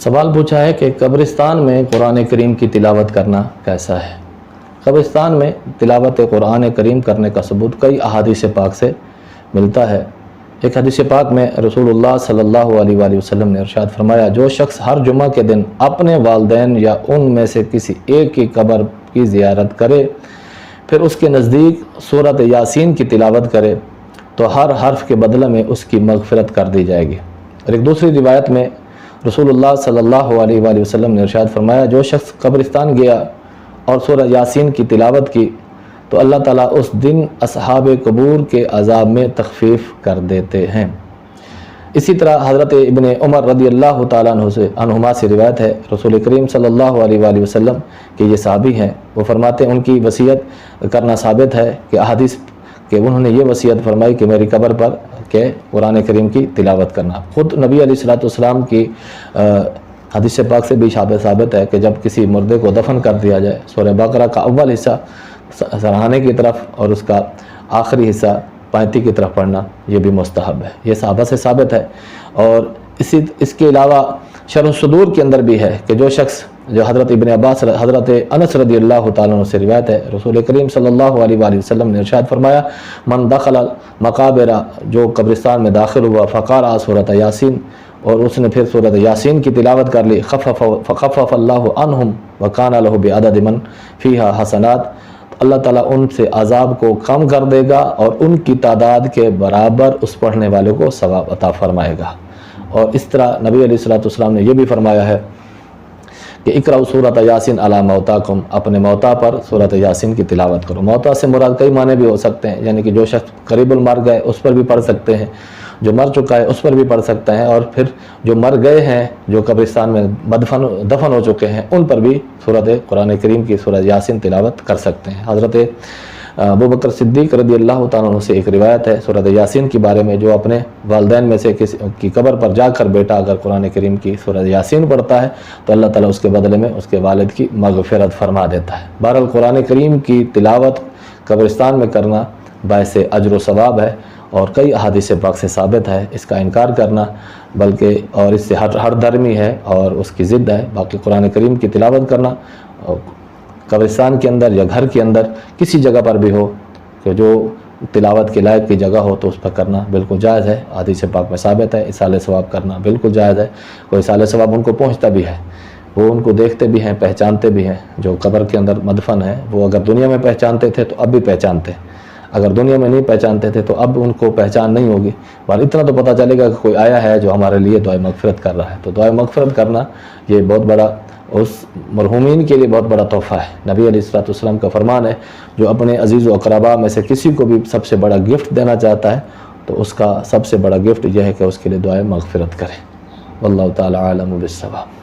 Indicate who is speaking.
Speaker 1: سوال پوچھا ہے کہ قبرستان میں قرآن کریم کی تلاوت کرنا کیسا ہے؟ قبرستان میں تلاوت قرآن کریم کرنے کا ثبوت کئی احادیث پاک سے ملتا ہے۔ ایک حدیث پاک میں رسول اللہ صلی اللہ علیہ وآلہ وسلم نے ارشاد فرمایا، جو شخص ہر جمعہ کے دن اپنے والدین یا ان میں سے کسی ایک کی قبر کی زیارت کرے، پھر اس کے نزدیک سورۃ یاسین کی تلاوت کرے تو ہر حرف کے بدلے میں اس کی مغفرت کر دی جائے گی۔ اور ایک دوسری روایت میں رسول اللہ صلی اللہ علیہ وآلہ وسلم نے ارشاد فرمایا، جو شخص قبرستان گیا اور سورہ یاسین کی تلاوت کی تو اللہ تعالیٰ اس دن اصحاب قبور کے عذاب میں تخفیف کر دیتے ہیں۔ اسی طرح حضرت ابن عمر رضی اللہ تعالیٰ عنہما سے روایت ہے، رسول کریم صلی اللہ علیہ وآلہ وسلم کے یہ صحابی ہیں، وہ فرماتے ہیں ان کی وصیت کرنا ثابت ہے کہ احادیث کہ انہوں نے یہ وصیت فرمائی کہ میری قبر پر کہ قرآن کریم کی تلاوت کرنا۔ خود نبی علیہ الصلوۃ والسلام کی حدیث پاک سے بھی ثابت ہے کہ جب کسی مردے کو دفن کر دیا جائے، سورہ بقرہ کا اول حصہ سرہانے کی طرف اور اس کا آخری حصہ پائنتی کی طرف پڑھنا یہ بھی مستحب ہے، یہ صحابہ سے ثابت ہے۔ اور اس کے علاوہ شرح الصدور کے اندر بھی ہے کہ جو شخص جو حضرت ابن عباس حضرت انس رضی اللہ تعالیٰ عنہ سے روایت ہے، رسول کریم صلی اللہ علیہ وآلہ وسلم نے ارشاد فرمایا، من دخل مقابر، جو قبرستان میں داخل ہوا، فقرأ سورۃ یاسین، اور اس نے پھر سورۃ یاسین کی تلاوت کر لی، فخفف اللہ عنہم وکان لہ بعدد من فیہا حسنات، اللہ تعالیٰ ان سے عذاب کو کم کر دے گا اور ان کی تعداد کے برابر اس پڑھنے والے کو ثواب عطا فرمائے گا۔ اور اس طرح نبی علیہ الصلوۃ والسلام نے یہ بھی فرمایا ہے کہ اقرأوا سورۃ یاسین علی موتاکم، اپنے موتا پر سورۃ یاسین کی تلاوت کرو۔ موتا سے مراد کئی معنی بھی ہو سکتے ہیں، یعنی کہ جو شخص قریب المر گئے اس پر بھی پڑھ سکتے ہیں، جو مر چکا ہے اس پر بھی پڑھ سکتے ہیں، اور پھر جو مر گئے ہیں جو قبرستان میں دفن ہو چکے ہیں ان پر بھی سورۃ قرآن کریم کی سورۃ یاسین تلاوت کر سکتے ہیں۔ حضرت ابوبکر صدیق رضی اللہ تعالیٰ عنہ سے ایک روایت ہے سورۃ یاسین کے بارے میں، جو اپنے والدین میں سے کسی کی قبر پر جا کر بیٹا اگر قرآن کریم کی سورۃ یاسین پڑھتا ہے تو اللہ تعالیٰ اس کے بدلے میں اس کے والد کی مغفرت فرما دیتا ہے۔ بہرحال قرآن کریم کی تلاوت قبرستان میں کرنا باعث اجر و ثواب ہے اور کئی احادیث پاک سے ثابت ہے، اس کا انکار کرنا بلکہ اور اس سے ہر دھرمی ہے اور اس کی ضد ہے۔ باقی قرآن کریم کی تلاوت کرنا قبرستان کے اندر یا گھر کے اندر کسی جگہ پر بھی ہو کہ جو تلاوت کے لائق کی جگہ ہو تو اس پر کرنا بالکل جائز ہے، حدیث پاک میں ثابت ہے۔ اصالہ ثواب کرنا بالکل جائز ہے، کوئی اصالہ ثواب ان کو پہنچتا بھی ہے، وہ ان کو دیکھتے بھی ہیں، پہچانتے بھی ہیں۔ جو قبر کے اندر مدفن ہے وہ اگر دنیا میں پہچانتے تھے تو اب بھی پہچانتے، اگر دنیا میں نہیں پہچانتے تھے تو اب ان کو پہچان نہیں ہوگی، اور اتنا تو پتہ چلے گا کہ کوئی آیا ہے جو ہمارے لیے دعائے مغفرت کر رہا ہے۔ تو دعائے مغفرت کرنا یہ بہت بڑا، اس مرحومین کے لیے بہت بڑا تحفہ ہے۔ نبی علیہ الصلوۃ والسلام کا فرمان ہے، جو اپنے عزیز و اقربا میں سے کسی کو بھی سب سے بڑا گفٹ دینا چاہتا ہے تو اس کا سب سے بڑا گفٹ یہ ہے کہ اس کے لیے دعائے مغفرت کرے۔ واللہ تعالی عالم بالصواب۔